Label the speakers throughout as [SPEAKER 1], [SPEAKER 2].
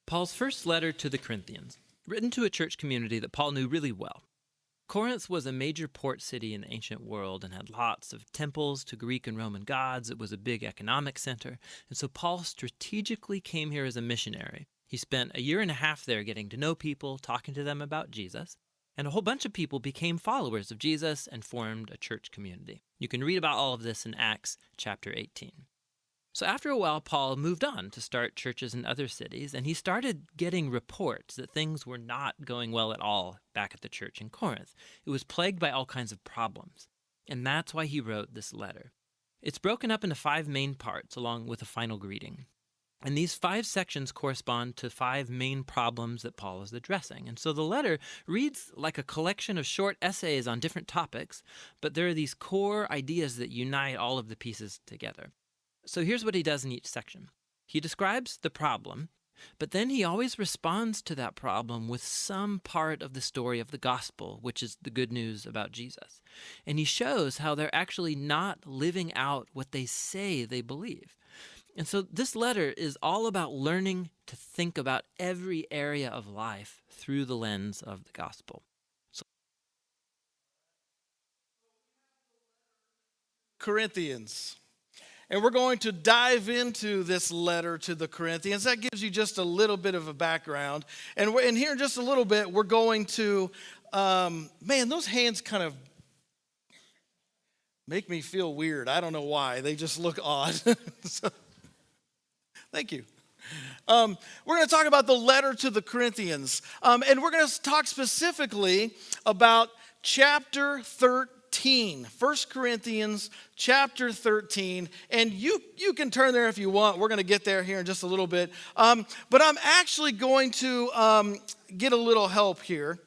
[SPEAKER 1] Paul's first letter to the Corinthians, written to a church community that Paul knew really well. Corinth was a major port city in the ancient world and had lots of temples to Greek and Roman gods. It was a big economic center, and so Paul strategically came here as a missionary. He spent a year and a half there getting to know people, talking to them about Jesus, and a whole bunch of people became followers of Jesus and formed a church community. You can read about all of this in Acts chapter 18. So after a while, Paul moved on to start churches in other cities, and he started getting reports that things were not going well at all back at the church in Corinth. It was plagued by all kinds of problems, and that's why he wrote this letter. It's broken up into 5 main parts, along with a final greeting. And these 5 sections correspond to 5 main problems that Paul is addressing. And so the letter reads like a collection of short essays on different topics, but there are these core ideas that unite all of the pieces together. So here's what he does in each section. He describes the problem, but then he always responds to that problem with some part of the story of the gospel, which is the good news about Jesus. And he shows how they're actually not living out what they say they believe. And so this letter is all about learning to think about every area of life through the lens of the gospel.
[SPEAKER 2] Corinthians. And we're going to dive into this letter to the Corinthians. That gives you just a little bit of a background. And here in just a little bit, we're going to, man, those hands kind of make me feel weird. I don't know why. They just look odd. So, thank you. We're going to talk about the letter to the Corinthians. And we're going to talk specifically about chapter 13. 1 Corinthians chapter 13, and you can turn there if you want. We're going to get there here in just a little bit. But I'm actually going to get a little help here.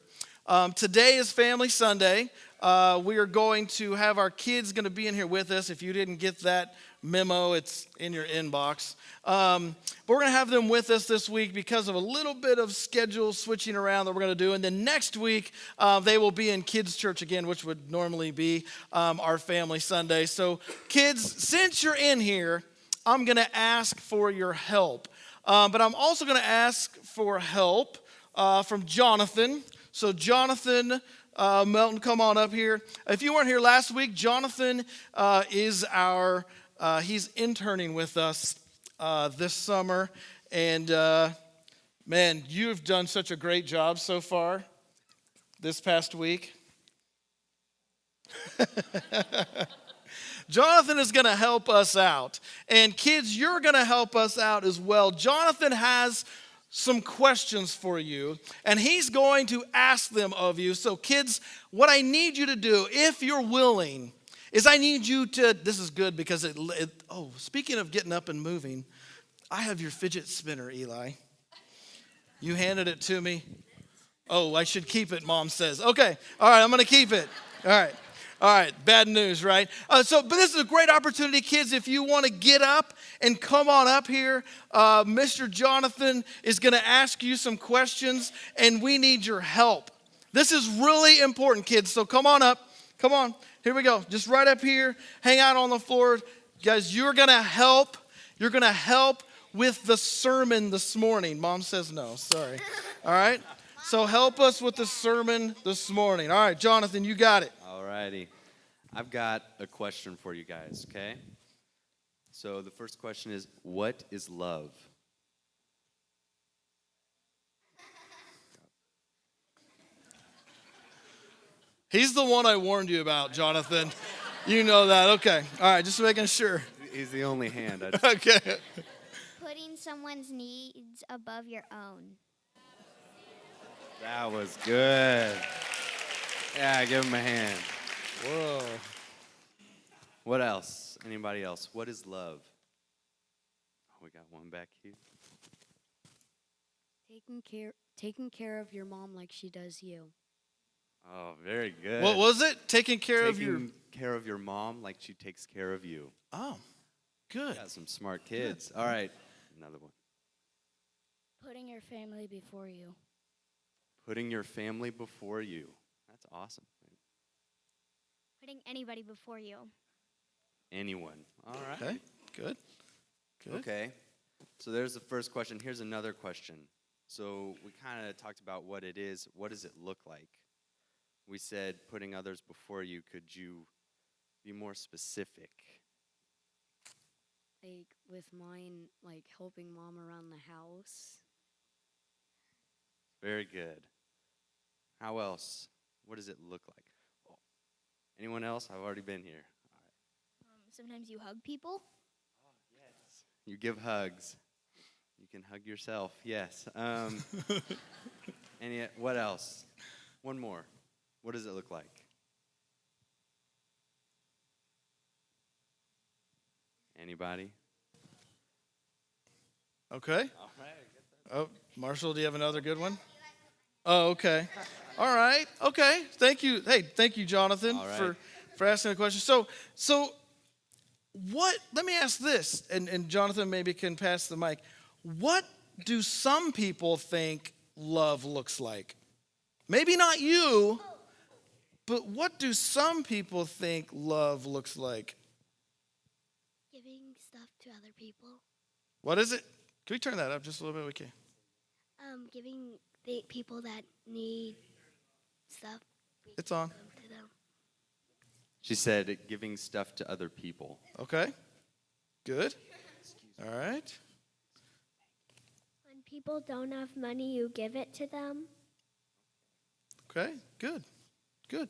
[SPEAKER 2] Today is Family Sunday. We are going to have our kids going to be in here with us. If you didn't get that memo, it's in your inbox. But we're going to have them with us this week because of a little bit of schedule switching around that we're going to do. And then next week, they will be in kids' church again, which would normally be our Family Sunday. So kids, since you're in here, I'm going to ask for your help. But I'm also going to ask for help from Jonathan. So Jonathan Melton, come on up here. If you weren't here last week, Jonathan is he's interning with us this summer. And man, you've done such a great job so far this past week. Jonathan is going to help us out. And kids, you're going to help us out as well. Jonathan has some questions for you, and he's going to ask them of you. So kids, what I need you to do, if you're willing, is I need you to, this is good because speaking of getting up and moving, I have your fidget spinner, Eli. You handed it to me. Oh, I should keep it, Mom says. Okay, all right, I'm going to keep it. All right, bad news, right? But this is a great opportunity, kids. If you want to get up and come on up here, Mr. Jonathan is going to ask you some questions, and we need your help. This is really important, kids, so come on up. Come on, here we go. Just right up here, hang out on the floor. Guys, you're going to help. You're going to help with the sermon this morning. Mom says no, sorry. All right? So help us with the sermon this morning. All right, Jonathan, you got it.
[SPEAKER 3] Alrighty. I've got a question for you guys, okay? So the first question is, what is love?
[SPEAKER 2] He's the one I warned you about, Jonathan. You know that. Okay. All right, just making sure.
[SPEAKER 3] He's the only hand.
[SPEAKER 2] Okay.
[SPEAKER 4] Putting someone's needs above your own.
[SPEAKER 3] That was good. Yeah, give him a hand.
[SPEAKER 2] Whoa.
[SPEAKER 3] What else? Anybody else? What is love? Oh, we got one back here.
[SPEAKER 5] Taking care of your mom like she does you.
[SPEAKER 3] Oh, very good.
[SPEAKER 2] What was it? Taking care of
[SPEAKER 3] your mom like she takes care of you.
[SPEAKER 2] Oh, good.
[SPEAKER 3] Got some smart kids. Good. All right, another one.
[SPEAKER 5] Putting your family before you.
[SPEAKER 3] Putting your family before you. That's awesome.
[SPEAKER 4] Putting anybody before you.
[SPEAKER 3] Anyone. All right.
[SPEAKER 2] Okay, good.
[SPEAKER 3] Okay. So there's the first question. Here's another question. So we kind of talked about what it is. What does it look like? We said putting others before you. Could you be more specific?
[SPEAKER 5] Like with mine, like helping mom around the house.
[SPEAKER 3] Very good. How else? What does it look like? Oh, anyone else? I've already been here.
[SPEAKER 4] Sometimes you hug people.
[SPEAKER 3] You give hugs. You can hug yourself. Yes. What else? One more. What does it look like? Anybody?
[SPEAKER 2] Okay.
[SPEAKER 3] All right.
[SPEAKER 2] Oh, Marshall, do you have another good one? Oh, okay. All right. Okay. Thank you. Hey, thank you, Jonathan,
[SPEAKER 3] All right.
[SPEAKER 2] for asking a question. So what, let me ask this, and Jonathan maybe can pass the mic. What do some people think love looks like? Maybe not you, but what do some people think love looks like?
[SPEAKER 4] Giving stuff to other people.
[SPEAKER 2] What is it? Can we turn that up just a little bit? We can.
[SPEAKER 4] Giving the people that need stuff.
[SPEAKER 2] It's on.
[SPEAKER 4] To them.
[SPEAKER 3] She said giving stuff to other people.
[SPEAKER 2] Okay. Good. All right.
[SPEAKER 4] When people don't have money, you give it to them.
[SPEAKER 2] Okay. Good. Good.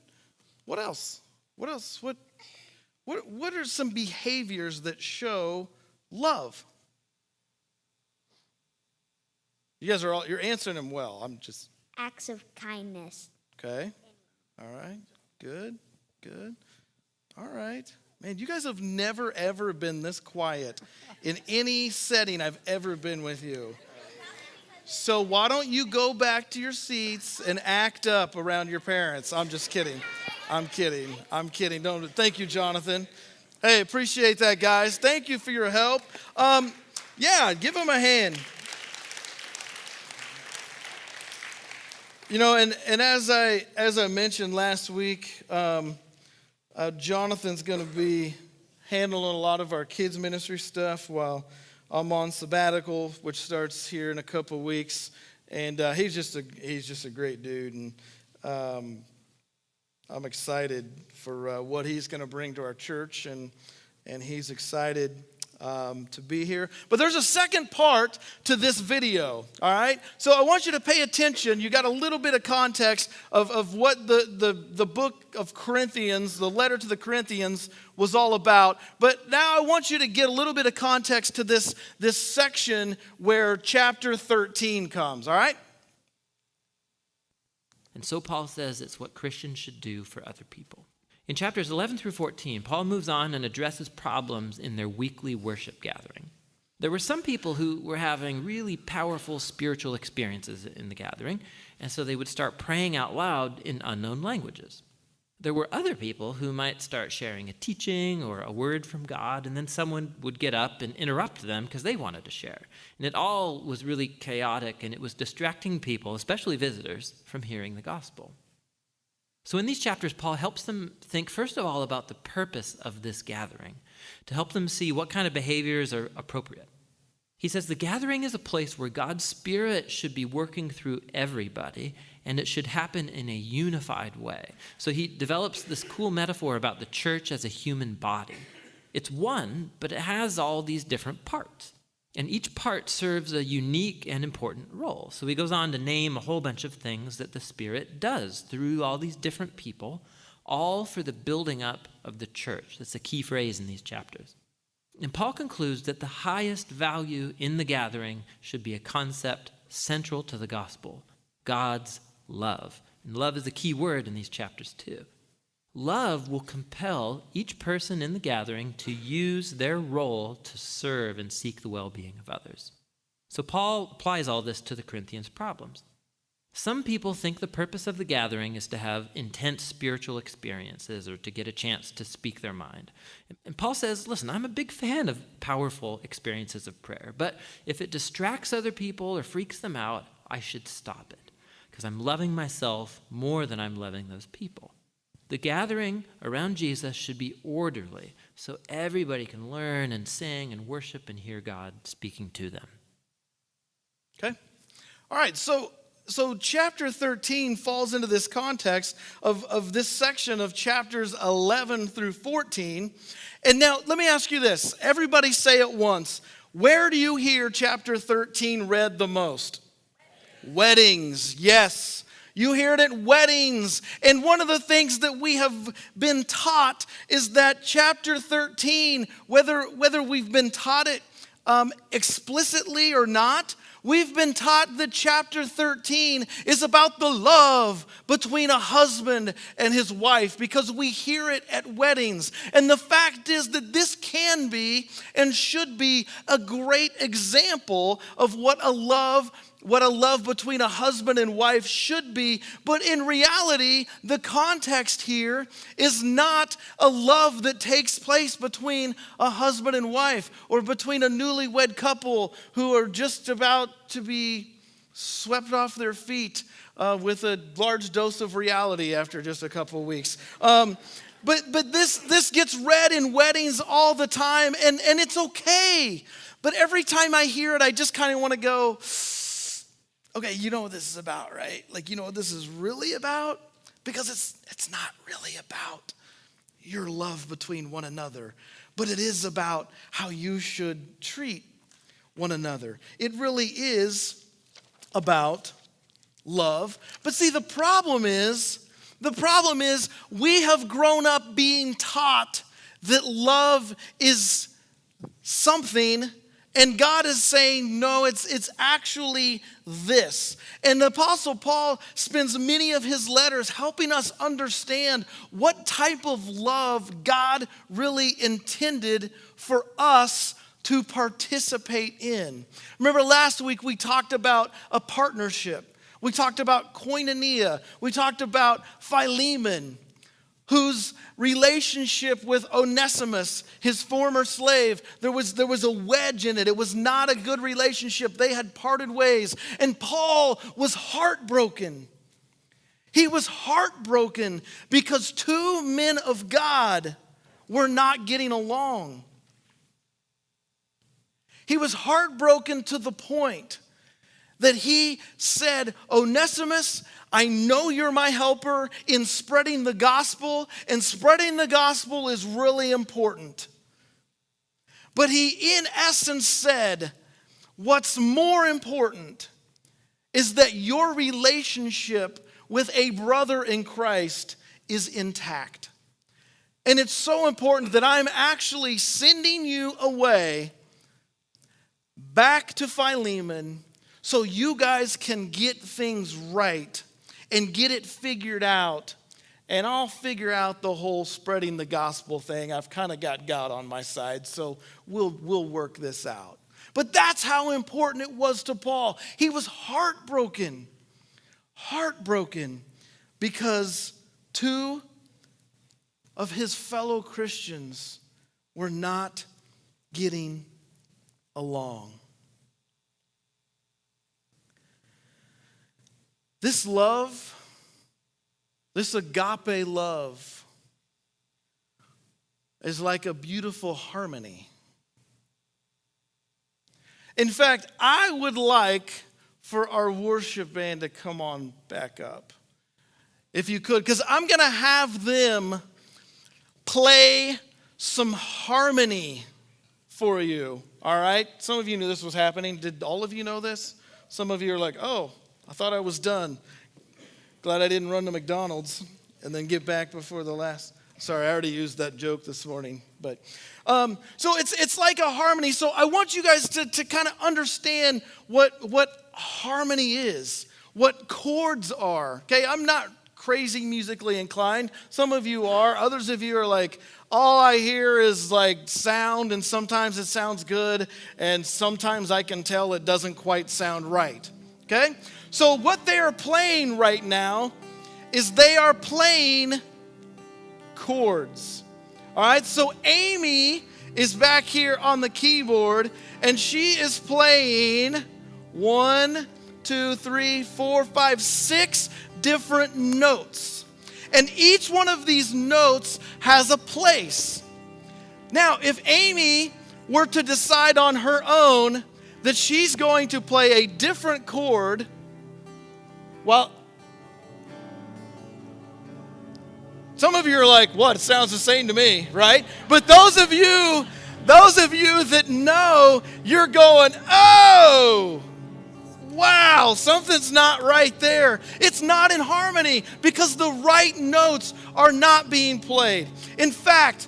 [SPEAKER 2] What else? What else? What are some behaviors that show love? You guys you're answering them well. I'm just
[SPEAKER 4] Acts of kindness.
[SPEAKER 2] okay. All right. Good. Good. All right. Man, you guys have never ever been this quiet in any setting I've ever been with you. So why don't you go back to your seats and act up around your parents? I'm just kidding. I'm kidding. Don't. Thank you, Jonathan. Hey, appreciate that, guys. Thank you for your help. Yeah, give them a hand. You know, and as I mentioned last week, Jonathan's going to be handling a lot of our kids ministry stuff while I'm on sabbatical, which starts here in a couple of weeks. And he's just a great dude, and I'm excited for what he's going to bring to our church, and he's excited to be here. But there's a second part to this video, all right? So I want you to pay attention. You got a little bit of context of what the book of Corinthians, the letter to the Corinthians, was all about. But now I want you to get a little bit of context to this section where chapter 13 comes, all right?
[SPEAKER 1] And so Paul says it's what Christians should do for other people. In chapters 11 through 14, Paul moves on and addresses problems in their weekly worship gathering. There were some people who were having really powerful spiritual experiences in the gathering, and so they would start praying out loud in unknown languages. There were other people who might start sharing a teaching or a word from God, and then someone would get up and interrupt them because they wanted to share. And it all was really chaotic, and it was distracting people, especially visitors, from hearing the gospel. So in these chapters, Paul helps them think, first of all, about the purpose of this gathering, to help them see what kind of behaviors are appropriate. He says the gathering is a place where God's Spirit should be working through everybody, and it should happen in a unified way. So he develops this cool metaphor about the church as a human body. It's one, but it has all these different parts. And each part serves a unique and important role. So he goes on to name a whole bunch of things that the Spirit does through all these different people, all for the building up of the church. That's a key phrase in these chapters. And Paul concludes that the highest value in the gathering should be a concept central to the gospel, God's love. And love is a key word in these chapters too. Love will compel each person in the gathering to use their role to serve and seek the well-being of others. So Paul applies all this to the Corinthians' problems. Some people think the purpose of the gathering is to have intense spiritual experiences or to get a chance to speak their mind. And Paul says, listen, I'm a big fan of powerful experiences of prayer, but if it distracts other people or freaks them out, I should stop it because I'm loving myself more than I'm loving those people. The gathering around Jesus should be orderly so everybody can learn and sing and worship and hear God speaking to them.
[SPEAKER 2] Okay. All right, so chapter 13 falls into this context of this section of chapters 11 through 14. And now let me ask you this. Everybody say it once. Where do you hear chapter 13 read the most? Weddings, yes. You hear it at weddings. And one of the things that we have been taught is that chapter 13, whether we've been taught it explicitly or not, we've been taught that chapter 13 is about the love between a husband and his wife because we hear it at weddings. And the fact is that this can be and should be a great example of what a love between a husband and wife should be. But in reality, the context here is not a love that takes place between a husband and wife or between a newlywed couple who are just about to be swept off their feet with a large dose of reality after just a couple of weeks. But this gets read in weddings all the time, and it's okay. But every time I hear it, I just kind of want to go, okay, you know what this is about, right? Like, you know what this is really about? Because it's not really about your love between one another, but it is about how you should treat one another. It really is about love. But see, the problem is we have grown up being taught that love is something, and God is saying, no, it's actually this. And the Apostle Paul spends many of his letters helping us understand what type of love God really intended for us to participate in. Remember last week we talked about a partnership. We talked about koinonia. We talked about Philemon, whose relationship with Onesimus, his former slave, there was a wedge in it. It was not a good relationship. They had parted ways. And Paul was heartbroken. He was heartbroken because two men of God were not getting along. He was heartbroken to the point that he said, Onesimus, I know you're my helper in spreading the gospel, and spreading the gospel is really important. But he, in essence, said, what's more important is that your relationship with a brother in Christ is intact. And it's so important that I'm actually sending you away back to Philemon so you guys can get things right and get it figured out. And I'll figure out the whole spreading the gospel thing. I've kind of got God on my side, so we'll work this out. But that's how important it was to Paul. He was heartbroken because two of his fellow Christians were not getting along. This love, this agape love, is like a beautiful harmony. In fact, I would like for our worship band to come on back up, if you could, because I'm going to have them play some harmony for you, all right? Some of you knew this was happening. Did all of you know this? Some of you are like, oh, I thought I was done. Glad I didn't run to McDonald's and then get back before the last. Sorry, I already used that joke this morning. But so it's like a harmony. So I want you guys to kind of understand what harmony is, what chords are. Okay, I'm not crazy musically inclined. Some of you are. Others of you are like, all I hear is like sound, and sometimes it sounds good, and sometimes I can tell it doesn't quite sound right. Okay? So what they are playing right now is they are playing chords. All right? So Amy is back here on the keyboard, and she is playing 1, 2, 3, 4, 5, 6 different notes. And each one of these notes has a place. Now, if Amy were to decide on her own that she's going to play a different chord Well, some of you are like, what? It sounds the same to me, right? But those of you that know, you're going, oh, wow, something's not right there. It's not in harmony because the right notes are not being played. In fact,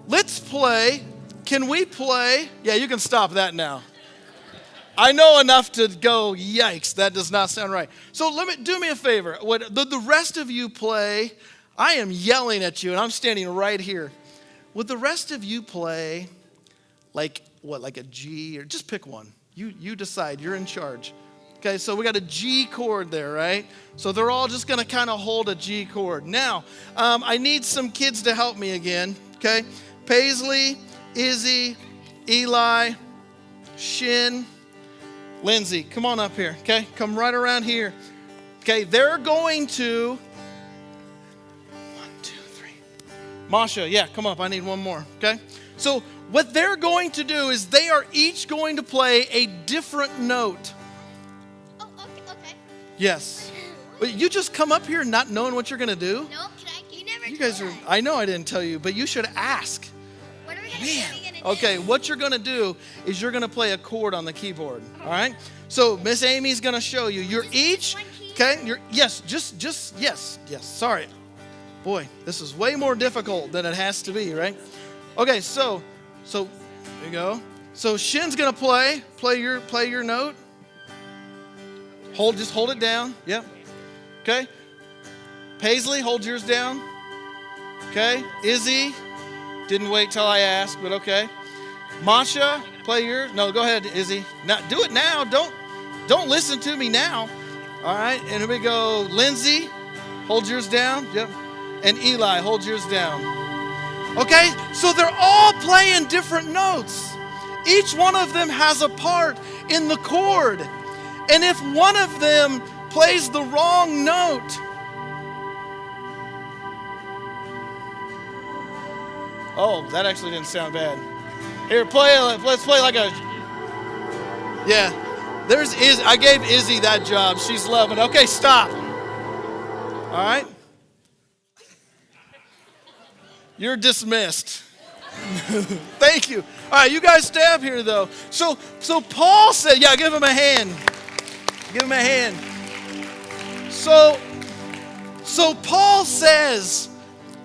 [SPEAKER 2] let's play. Can we play? Yeah, you can stop that now. I know enough to go, yikes, that does not sound right. So do me a favor. What the rest of you play, I am yelling at you and I'm standing right here. Would the rest of you play like a G, or just pick one? You decide, you're in charge. Okay, so we got a G chord there, right? So they're all just gonna kind of hold a G chord. Now, I need some kids to help me again, okay? Paisley, Izzy, Eli, Shin, Lindsay, come on up here, okay? Come right around here. Okay, they're going to, 1, 2, 3. Masha, yeah, come up, I need one more, okay? So what they're going to do is they are each going to play a different note.
[SPEAKER 4] Oh, okay.
[SPEAKER 2] Yes. But you just come up here not knowing what you're going to do?
[SPEAKER 4] No, you never
[SPEAKER 2] You guys
[SPEAKER 4] told
[SPEAKER 2] are,
[SPEAKER 4] us.
[SPEAKER 2] I know I didn't tell you, but you should ask.
[SPEAKER 4] What are we gonna
[SPEAKER 2] Man.
[SPEAKER 4] do?
[SPEAKER 2] Okay, what you're going to do is you're going to play a chord on the keyboard, all right? So Miss Amy's going to show you. You're each,
[SPEAKER 4] one key?
[SPEAKER 2] okay, yes, sorry. Boy, this is way more difficult than it has to be, right? Okay, so there you go. So Shin's going to play your note. Just hold it down. Yep. Okay. Paisley, hold yours down. Okay. Izzy, didn't wait till I asked, but okay. Masha, play your. No, go ahead, Izzy. Now, do it now. Don't listen to me now. All right. And here we go. Lindsay, hold yours down. Yep. And Eli, hold yours down. Okay. So they're all playing different notes. Each one of them has a part in the chord. And if one of them plays the wrong note, oh, that actually didn't sound bad. Here, let's play like a, yeah. There's Izzy. I gave Izzy that job. She's loving it. Okay, stop. All right. You're dismissed. Thank you. All right, you guys stay up here though. So Paul said, yeah, give him a hand. Give him a hand. So Paul says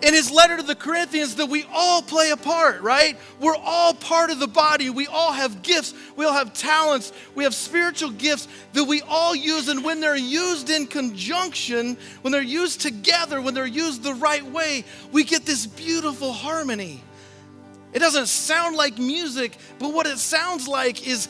[SPEAKER 2] in his letter to the Corinthians that we all play a part, right? We're all part of the body. We all have gifts. We all have talents. We have spiritual gifts that we all use. And when they're used in conjunction, when they're used together, when they're used the right way, we get this beautiful harmony. It doesn't sound like music, but what it sounds like is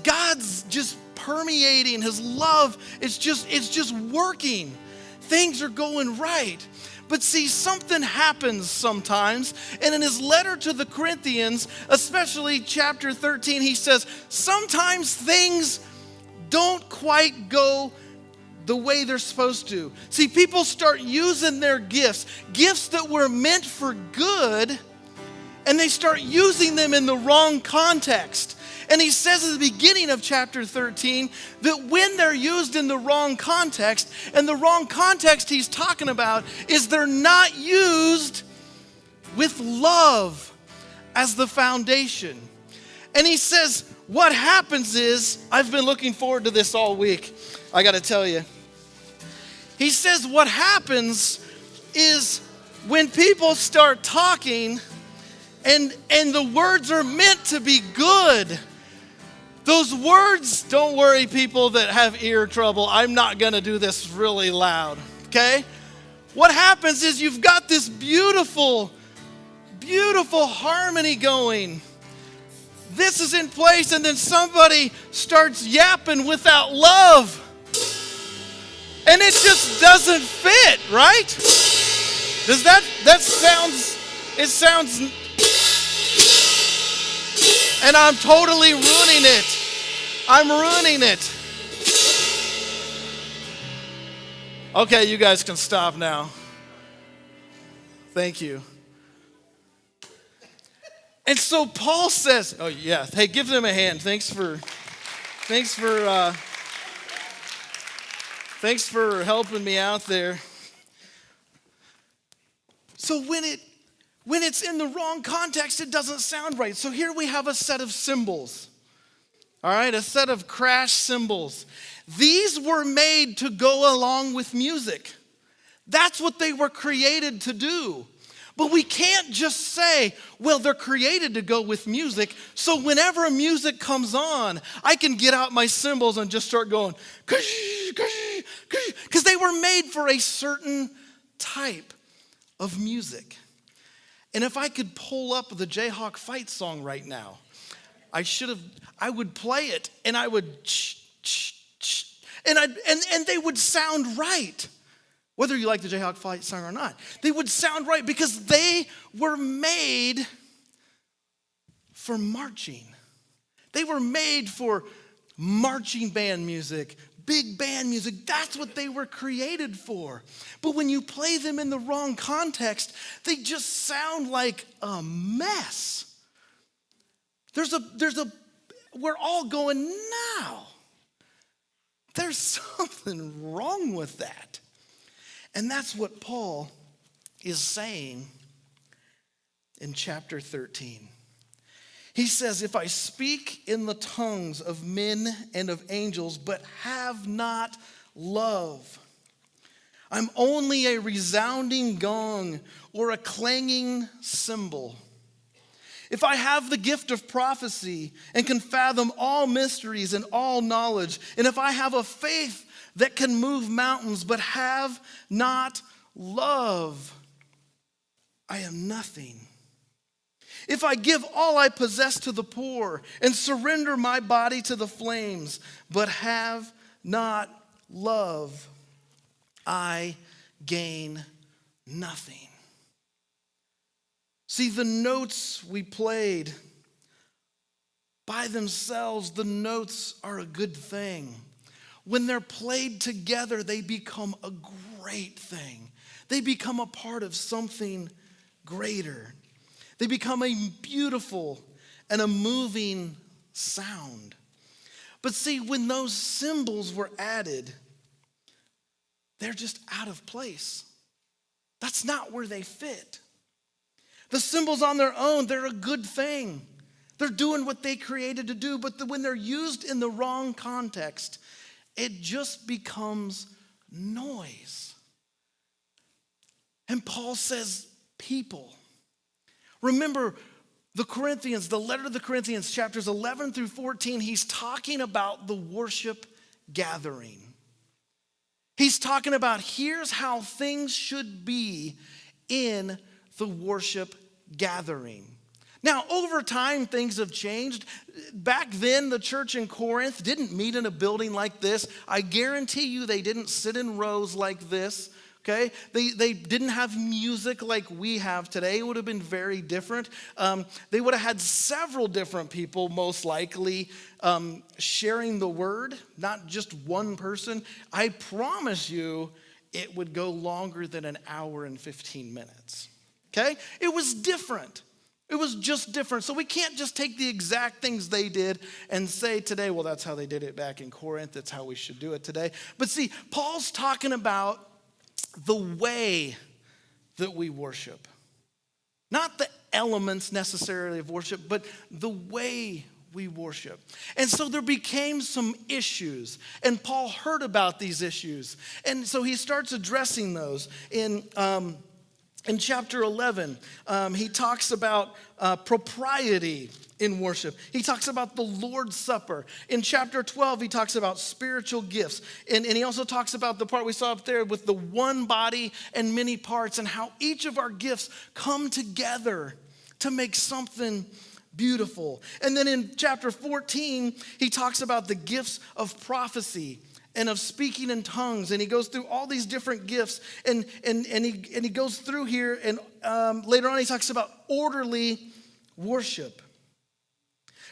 [SPEAKER 2] God's just permeating. His love, it's just working. Things are going right. But see, something happens sometimes. And in his letter to the Corinthians, especially chapter 13, he says, sometimes things don't quite go the way they're supposed to. See, people start using their gifts that were meant for good, and they start using them in the wrong context. And he says at the beginning of chapter 13 that when they're used in the wrong context, and the wrong context he's talking about is they're not used with love as the foundation. And he says what happens is, I've been looking forward to this all week, I got to tell you. He says what happens is when people start talking and the words are meant to be good, those words, don't worry people that have ear trouble, I'm not gonna do this really loud, okay? What happens is you've got this beautiful, beautiful harmony going. This is in place and then somebody starts yapping without love. And it just doesn't fit, right? Does that sounds, and I'm totally ruining it. I'm ruining it. Okay, you guys can stop now. Thank you. And so Paul says, oh yeah, hey, give them a hand. Thanks for Thanks for helping me out there. So when it's in the wrong context, it doesn't sound right. So here we have a set of cymbals. All right, a set of crash cymbals. These were made to go along with music. That's what they were created to do. But we can't just say, well, they're created to go with music, so whenever music comes on, I can get out my cymbals and just start going, because they were made for a certain type of music. And if I could pull up the Jayhawk fight song right now, I would play it, and I would and they would sound right. Whether you like the Jayhawk fight song or not, they would sound right because they were made for marching. They were made for marching band music, big band music. That's what they were created for. But when you play them in the wrong context, they just sound like a mess. We're all going, now. There's something wrong with that. And that's what Paul is saying in chapter 13. He says, if I speak in the tongues of men and of angels, but have not love, I'm only a resounding gong or a clanging cymbal. If I have the gift of prophecy and can fathom all mysteries and all knowledge, and if I have a faith that can move mountains but have not love, I am nothing. If I give all I possess to the poor and surrender my body to the flames but have not love, I gain nothing. See, the notes we played, by themselves, the notes are a good thing. When they're played together, they become a great thing. They become a part of something greater. They become a beautiful and a moving sound. But see, when those cymbals were added, they're just out of place. That's not where they fit. The cymbals on their own, they're a good thing. They're doing what they created to do, but when they're used in the wrong context, it just becomes noise. And Paul says, people. Remember, the Corinthians, the letter to the Corinthians, chapters 11 through 14, he's talking about the worship gathering. He's talking about here's how things should be in the worship gathering. Now, over time, things have changed. Back then, the church in Corinth didn't meet in a building like this. I guarantee you they didn't sit in rows like this, okay? They didn't have music like we have today. It would have been very different. They would have had several different people, most likely, sharing the word, not just one person. I promise you it would go longer than an hour and 15 minutes, okay? It was different. It was just different. So we can't just take the exact things they did and say today, well, that's how they did it back in Corinth. That's how we should do it today. But see, Paul's talking about the way that we worship. Not the elements necessarily of worship, but the way we worship. And so there became some issues. And Paul heard about these issues. And so he starts addressing those in chapter 11, he talks about propriety in worship. He talks about the Lord's Supper. In chapter 12, he talks about spiritual gifts. And he also talks about the part we saw up there with the one body and many parts and how each of our gifts come together to make something beautiful. And then in chapter 14, he talks about the gifts of prophecy and of speaking in tongues, and he goes through all these different gifts, and he goes through here, and later on he talks about orderly worship.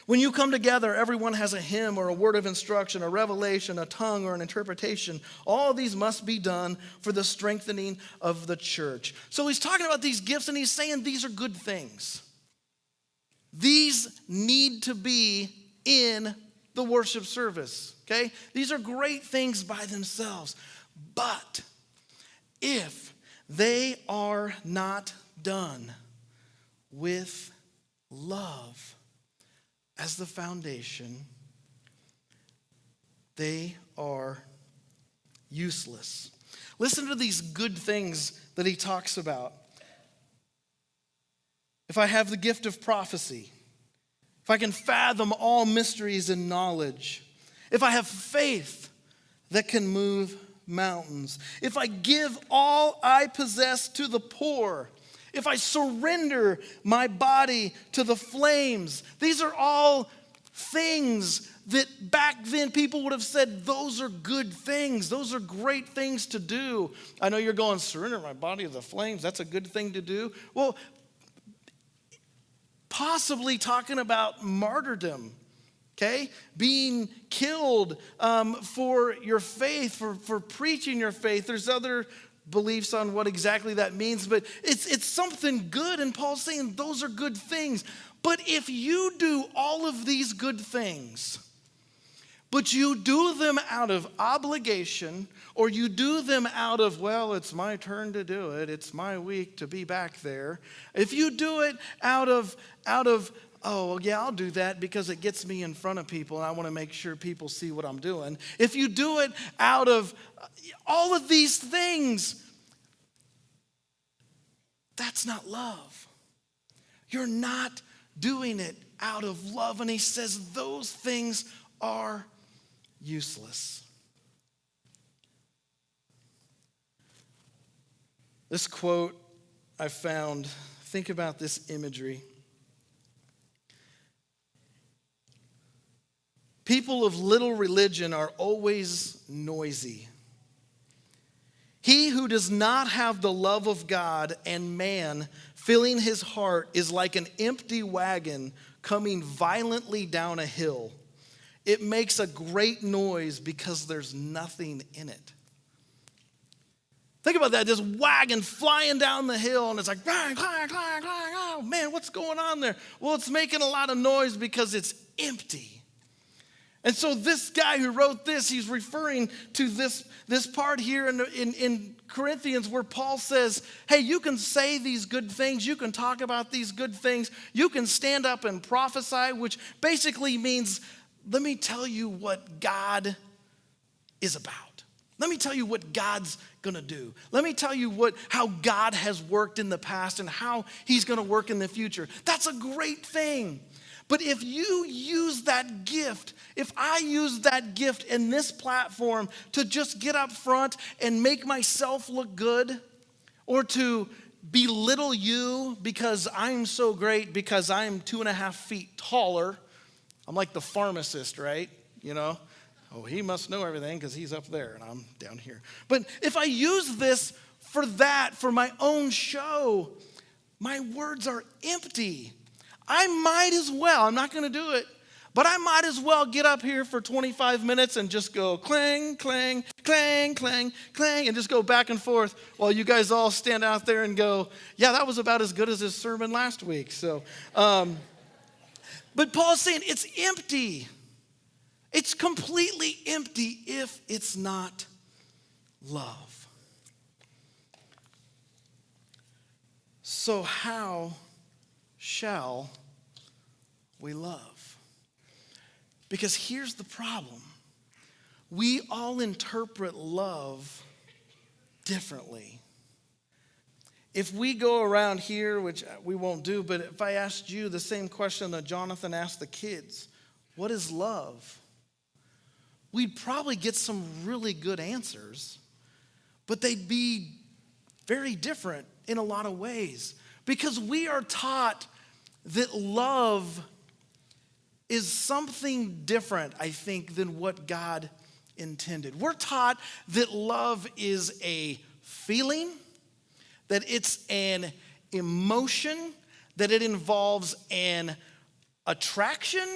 [SPEAKER 2] When you come together, everyone has a hymn or a word of instruction, a revelation, a tongue, or an interpretation. All these must be done for the strengthening of the church. So he's talking about these gifts, and he's saying these are good things. These need to be in the worship service. Okay? These are great things by themselves. But if they are not done with love as the foundation, they are useless. Listen to these good things that he talks about. If I have the gift of prophecy, if I can fathom all mysteries and knowledge, if I have faith that can move mountains, if I give all I possess to the poor, if I surrender my body to the flames, these are all things that back then people would have said, those are good things. Those are great things to do. I know you're going, surrender my body to the flames. That's a good thing to do. Well, possibly talking about martyrdom, okay? Being killed for your faith, for preaching your faith. There's other beliefs on what exactly that means, but it's something good, and Paul's saying those are good things. But if you do all of these good things, but you do them out of obligation, or you do them out of, well, it's my turn to do it, it's my week to be back there. If you do it out of, oh, yeah, I'll do that because it gets me in front of people and I want to make sure people see what I'm doing. If you do it out of all of these things, that's not love. You're not doing it out of love. And he says those things are useless. This quote I found, think about this imagery. People of little religion are always noisy. He who does not have the love of God and man filling his heart is like an empty wagon coming violently down a hill. It makes a great noise because there's nothing in it. Think about that, this wagon flying down the hill, and it's like, clang, clang, clang, clang. Oh man, what's going on there? Well, it's making a lot of noise because it's empty. And so this guy who wrote this, he's referring to this part here in Corinthians where Paul says, hey, you can say these good things, you can talk about these good things, you can stand up and prophesy, which basically means, let me tell you what God is about. Let me tell you what God's going to do. Let me tell you how God has worked in the past and how he's going to work in the future. That's a great thing. But if you use that gift, if I use that gift in this platform to just get up front and make myself look good, or to belittle you because I'm so great because I'm 2.5 feet taller, I'm like the pharmacist, right? You know? Oh, he must know everything because he's up there and I'm down here. But if I use this for that, for my own show, my words are empty. I might as well, I'm not going to do it, but I might as well get up here for 25 minutes and just go clang, clang, clang, clang, clang, and just go back and forth while you guys all stand out there and go, yeah, that was about as good as his sermon last week. So, but Paul's saying it's empty. It's completely empty if it's not love. So how shall we love? Because here's the problem. We all interpret love differently. If we go around here, which we won't do, but if I asked you the same question that Jonathan asked the kids, what is love? We'd probably get some really good answers, but they'd be very different in a lot of ways. Because we are taught that love is something different, I think, than what God intended. We're taught that love is a feeling, that it's an emotion, that it involves an attraction.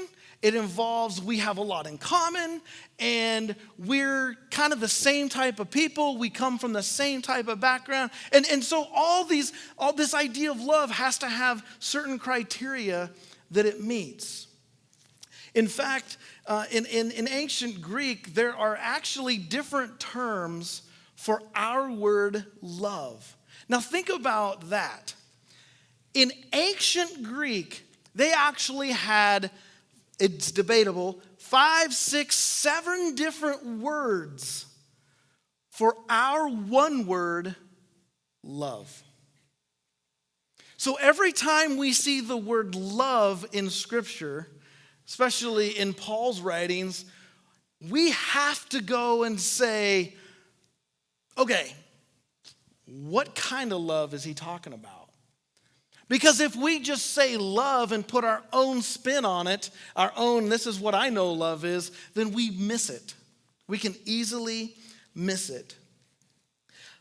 [SPEAKER 2] It involves we have a lot in common, and we're kind of the same type of people. We come from the same type of background. And so all this idea of love has to have certain criteria that it meets. In fact, in ancient Greek, there are actually different terms for our word love. Now think about that. In ancient Greek, they actually had, it's debatable, 5, 6, 7 different words for our one word, love. So every time we see the word love in Scripture, especially in Paul's writings, we have to go and say, okay, what kind of love is he talking about? Because if we just say love and put our own spin on it, our own, this is what I know love is, then we miss it. We can easily miss it.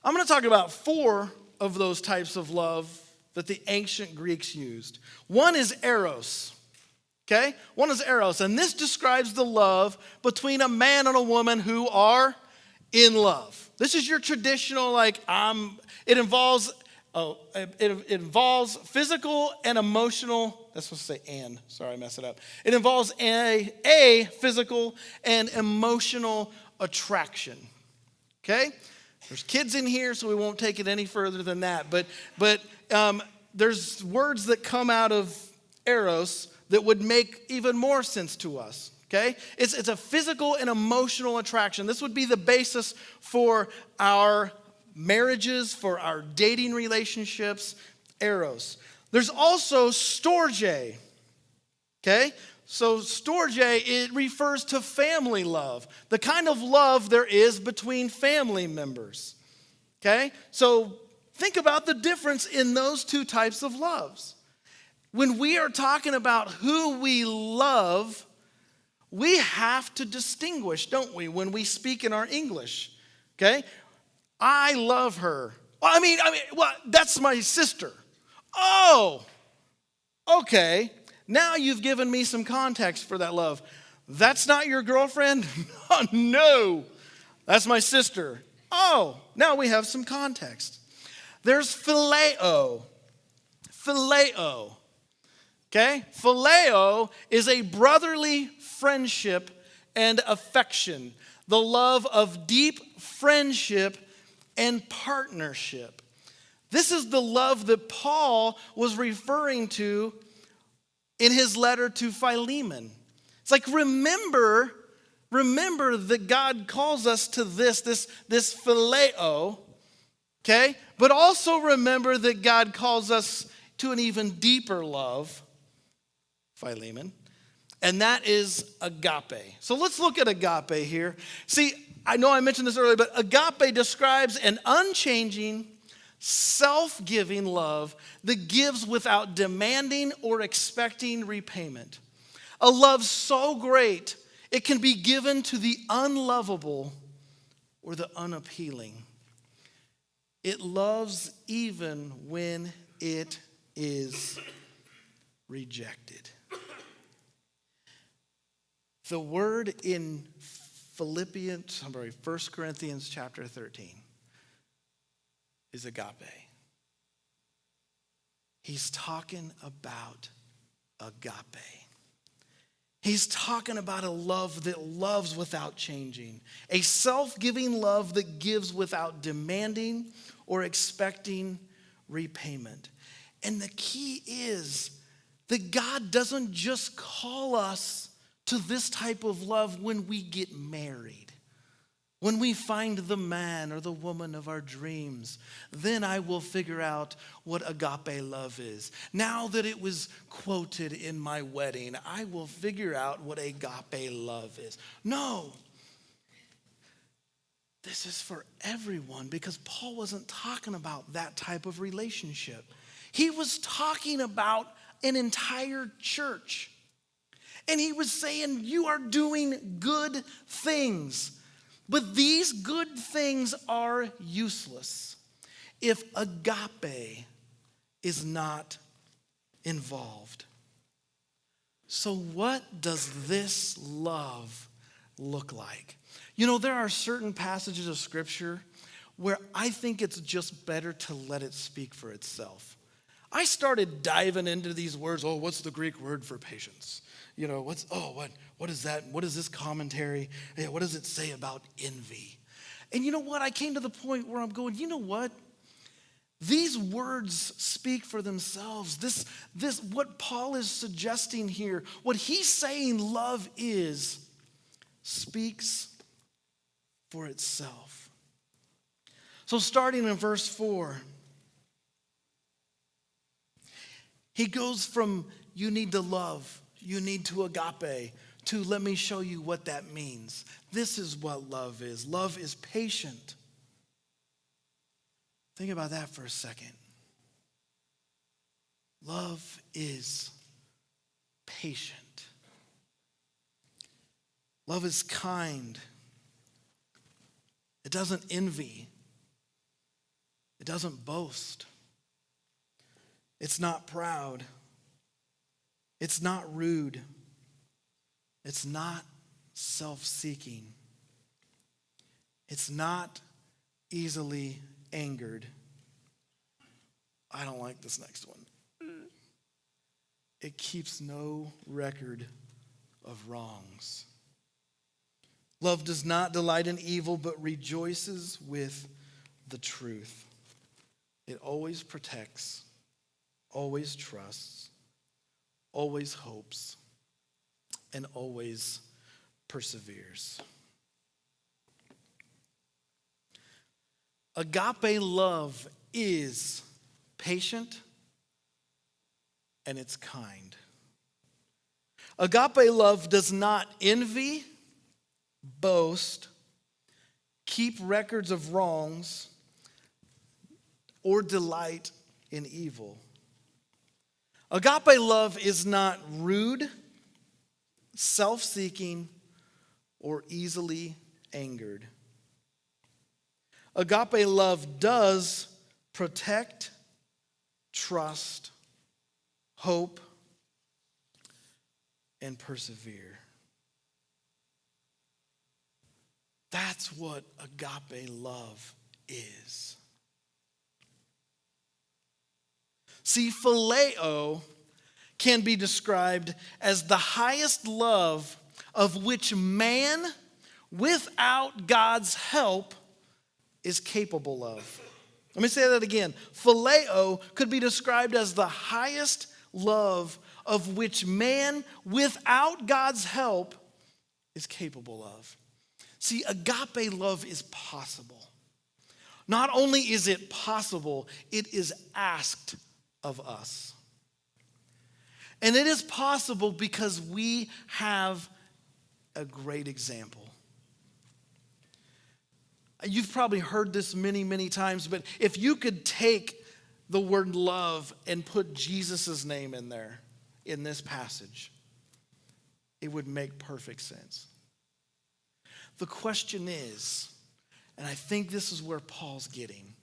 [SPEAKER 2] I'm going to talk about 4 of those types of love that the ancient Greeks used. One is eros. Okay? One is eros, and this describes the love between a man and a woman who are in love. This is your traditional, it involves physical and emotional. That's supposed to say and. Sorry, I messed it up. It involves a physical and emotional attraction. Okay? There's kids in here, so we won't take it any further than that. But there's words that come out of eros that would make even more sense to us. Okay? It's a physical and emotional attraction. This would be the basis for our marriages, for our dating relationships, eros. There's also storge. Okay? So storge, it refers to family love, the kind of love there is between family members. Okay? So think about the difference in those 2 types of loves. When we are talking about who we love, we have to distinguish, don't we, when we speak in our English. Okay? I love her. Well, that's my sister. Oh, okay. Now you've given me some context for that love. That's not your girlfriend? Oh, no, that's my sister. Oh, now we have some context. There's phileo. Phileo. Okay? Phileo is a brotherly friendship and affection, the love of deep friendship and partnership. This is the love that Paul was referring to in his letter to Philemon. It's like, remember that God calls us to this phileo, okay? But also remember that God calls us to an even deeper love, Philemon, and that is agape. So let's look at agape here. See, I know I mentioned this earlier, but agape describes an unchanging, self-giving love that gives without demanding or expecting repayment. A love so great, it can be given to the unlovable or the unappealing. It loves even when it is rejected. The word in First Corinthians chapter 13 is agape. He's talking about agape. He's talking about a love that loves without changing, a self-giving love that gives without demanding or expecting repayment. And the key is that God doesn't just call us to this type of love when we get married. When we find the man or the woman of our dreams, then I will figure out what agape love is. Now that it was quoted in my wedding, I will figure out what agape love is. No. This is for everyone, because Paul wasn't talking about that type of relationship. He was talking about an entire church. And he was saying, you are doing good things. But these good things are useless if agape is not involved. So what does this love look like? You know, there are certain passages of Scripture where I think it's just better to let it speak for itself. I started diving into these words. Oh, what's the Greek word for patience? You know, what is that? What is this commentary? What does it say about envy? And you know what? I came to the point where I'm going, you know what? These words speak for themselves. This what Paul is suggesting here, what he's saying love is, speaks for itself. So starting in verse 4, he goes from you need to love, you need to agape, to let me show you what that means. This is what love is. Love is patient. Think about that for a second. Love is patient. Love is kind. It doesn't envy. It doesn't boast. It's not proud. It's not rude. It's not self-seeking. It's not easily angered. I don't like this next one. It keeps no record of wrongs. Love does not delight in evil, but rejoices with the truth. It always protects, always trusts, always hopes, and always perseveres. Agape love is patient and it's kind. Agape love does not envy, boast, keep records of wrongs, or delight in evil. Agape love is not rude, self-seeking, or easily angered. Agape love does protect, trust, hope, and persevere. That's what agape love is. See, phileo can be described as the highest love of which man, without God's help, is capable of. Let me say that again. Phileo could be described as the highest love of which man, without God's help, is capable of. See, agape love is possible. Not only is it possible, it is asked of us. And it is possible because we have a great example. You've probably heard this many, many times, but if you could take the word love and put Jesus' name in there, in this passage, it would make perfect sense. The question is, and I think this is where Paul's getting,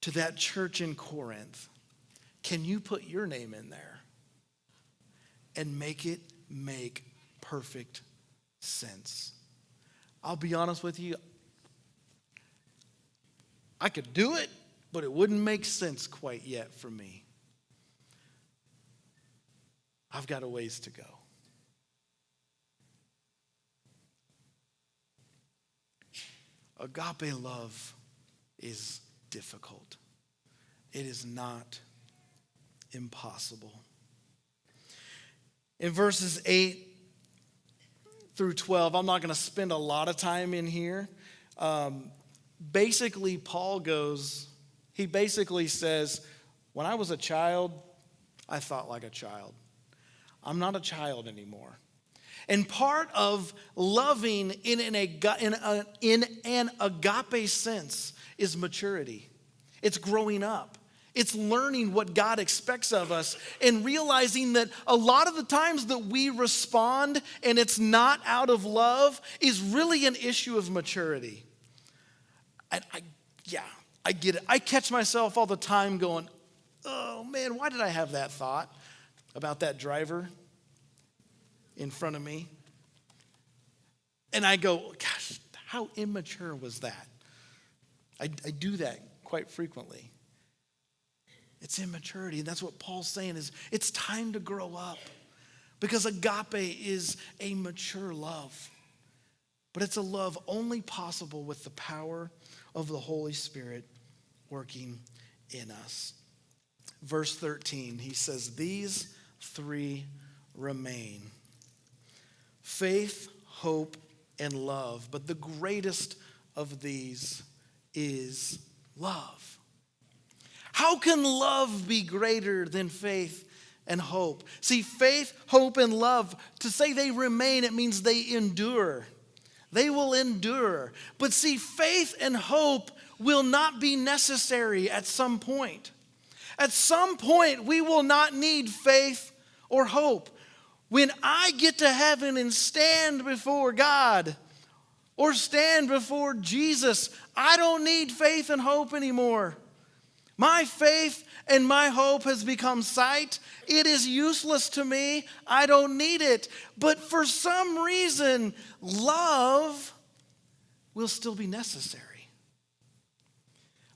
[SPEAKER 2] to that church in Corinth, can you put your name in there and make it make perfect sense? I'll be honest with you, I could do it, but it wouldn't make sense quite yet for me. I've got a ways to go. Agape love is difficult. It is not impossible. In verses 8 through 12, I'm not going to spend a lot of time in here. Basically, Paul basically says, when I was a child, I thought like a child. I'm not a child anymore. And part of loving in an agape sense is maturity. It's growing up. It's learning what God expects of us and realizing that a lot of the times that we respond and it's not out of love is really an issue of maturity. And I get it. I catch myself all the time going, oh man, why did I have that thought about that driver in front of me? And I go, gosh, how immature was that? I do that quite frequently. It's immaturity. And that's what Paul's saying is it's time to grow up. Because agape is a mature love. but it's a love only possible with the power of the Holy Spirit working in us. Verse 13, he says, these three remain: faith, hope, and love. But the greatest of these is love. How can love be greater than faith and hope? See, faith, hope, and love, to say they remain, it means they endure. They will endure. But see, faith and hope will not be necessary at some point. At some point, we will not need faith or hope. When I get to heaven and stand before God or stand before Jesus, I don't need faith and hope anymore. My faith and my hope has become sight. It is useless to me. I don't need it. But for some reason, love will still be necessary.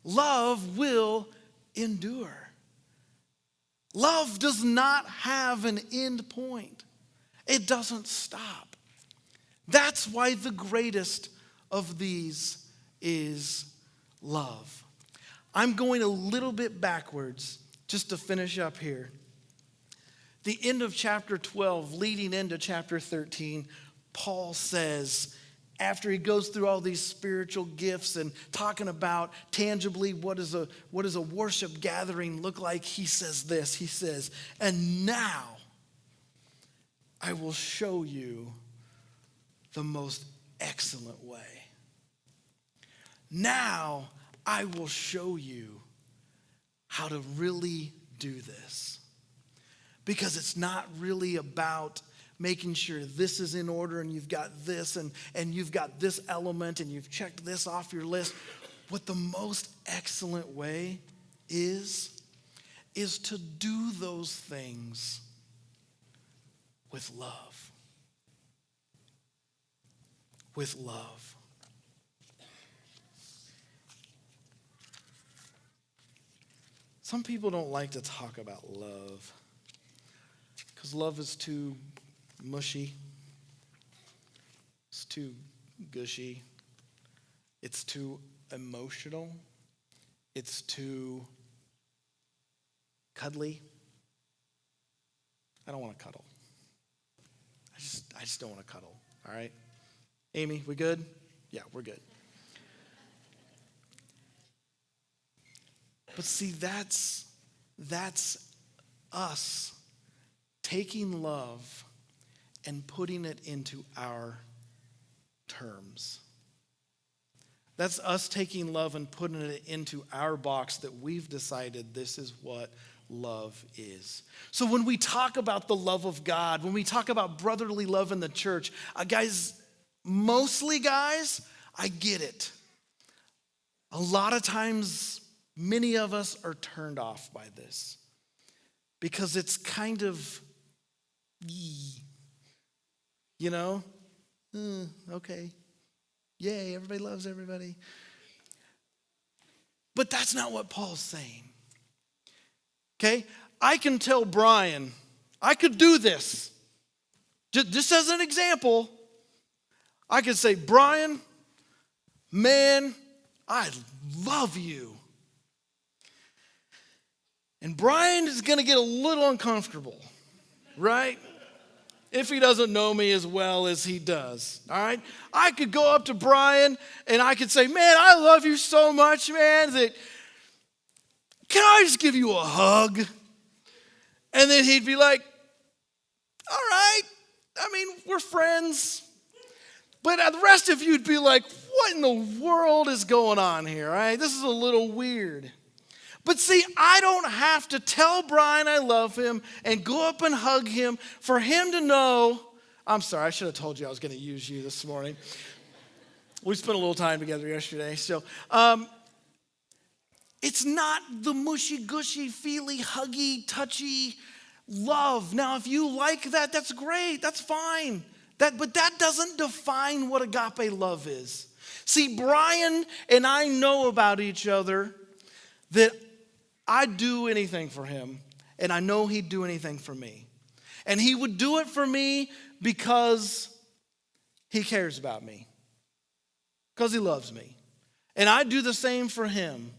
[SPEAKER 2] Love will endure. Love does not have an end point. It doesn't stop. That's why the greatest of these is love. I'm going a little bit backwards just to finish up here. The end of chapter 12, leading into chapter 13, Paul says, after he goes through all these spiritual gifts and talking about tangibly what does a worship gathering look like, he says this. He says, and now I will show you the most excellent way. Now I will show you how to really do this. Because it's not really about making sure this is in order and you've got this and you've got this element and you've checked this off your list. What the most excellent way is to do those things with love. With love. Some people don't like to talk about love because love is too mushy. It's too gushy. It's too emotional. It's too cuddly. I don't want to cuddle. I just don't want to cuddle. All right? Amy, we good? Yeah, we're good. But see, that's us taking love and putting it into our terms. That's us taking love and putting it into our box that we've decided this is what love is. So when we talk about the love of God, when we talk about brotherly love in the church, guys, I get it. A lot of times, many of us are turned off by this because it's kind of, okay, yay, everybody loves everybody. But that's not what Paul's saying. Okay, I can tell Brian, I could do this. Just as an example, I could say, Brian, man, I love you. And Brian is going to get a little uncomfortable, right? If he doesn't know me as well as he does, all right? I could go up to Brian and I could say, man, I love you so much, man, that can I just give you a hug? And then he'd be like, all right, we're friends. But the rest of you'd be like, what in the world is going on here, all right? This is a little weird. But see, I don't have to tell Brian I love him and go up and hug him for him to know. I'm sorry, I should have told you I was going to use you this morning. We spent a little time together yesterday. So it's not the mushy, gushy, feely, huggy, touchy love. Now, if you like that, that's great. That's fine. But that doesn't define what agape love is. See, Brian and I know about each other that I'd do anything for him, and I know he'd do anything for me. And he would do it for me because he cares about me. because he loves me. And I do the same for him.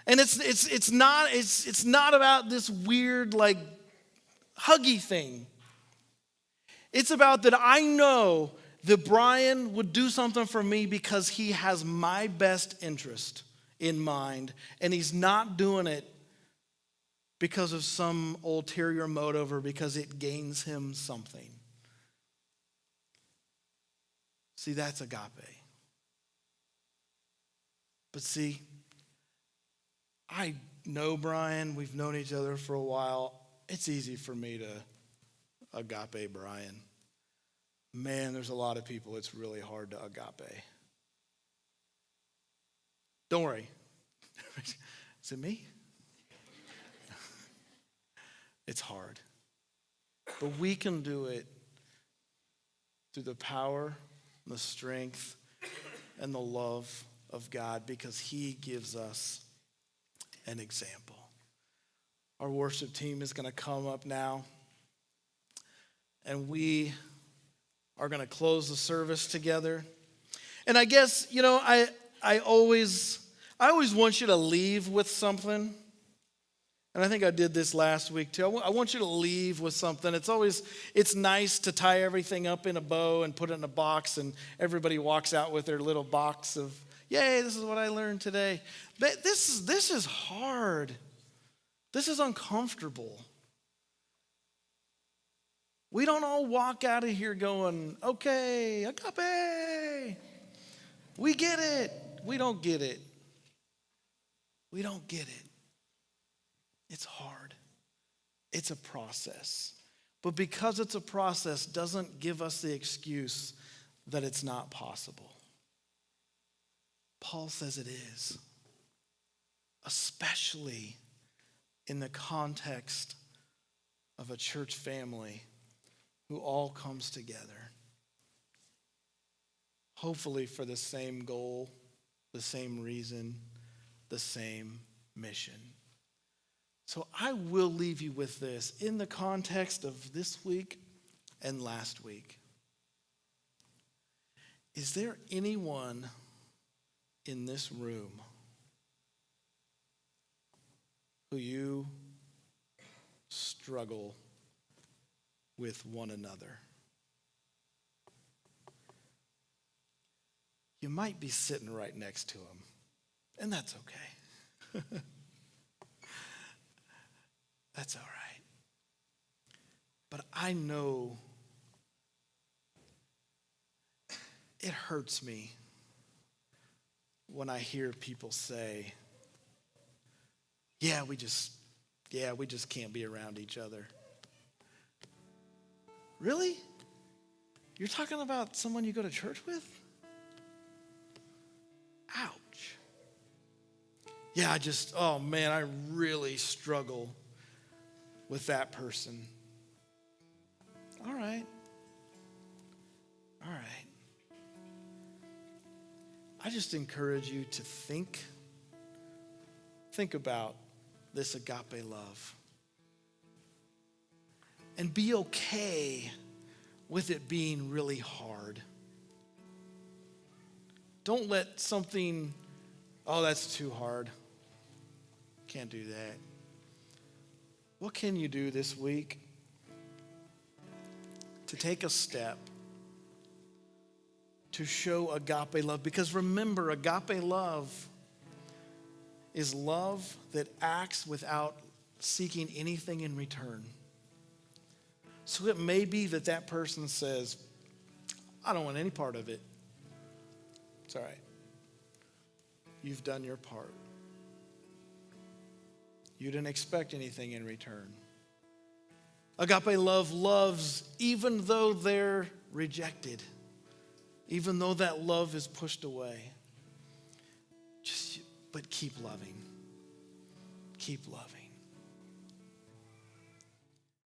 [SPEAKER 2] And it's not about this weird like huggy thing. It's about that I know that Brian would do something for me because he has my best interest in mind, and he's not doing it because of some ulterior motive or because it gains him something. See, that's agape. But see, I know Brian. We've known each other for a while. It's easy for me to agape Brian. Man, there's a lot of people it's really hard to agape. Don't worry. Is it me? It's hard. But we can do it through the power, the strength, and the love of God because he gives us an example. Our worship team is going to come up now, and we are going to close the service together. And I guess, I always want you to leave with something. And I think I did this last week too. I want you to leave with something. It's nice to tie everything up in a bow and put it in a box, and everybody walks out with their little box of, yay, this is what I learned today. But this is hard. This is uncomfortable. We don't all walk out of here going, okay, agape. We get it. We don't get it. We don't get it. It's hard. It's a process. But because it's a process doesn't give us the excuse that it's not possible. Paul says it is, especially in the context of a church family who all comes together, hopefully for the same goal, the same reason, the same mission. So I will leave you with this in the context of this week and last week. Is there anyone in this room who you struggle with one another? You might be sitting right next to him, and that's okay. That's all right. But I know it hurts me when I hear people say, we just can't be around each other. Really? You're talking about someone you go to church with? Ouch. Yeah, I really struggle with that person. All right. I just encourage you to think about this agape love. And be okay with it being really hard. Don't let something, that's too hard. Can't do that. What can you do this week to take a step to show agape love? Because remember, agape love is love that acts without seeking anything in return. So it may be that person says, I don't want any part of it. It's all right. You've done your part. You didn't expect anything in return. Agape love loves even though they're rejected, even though that love is pushed away. But keep loving. Keep loving.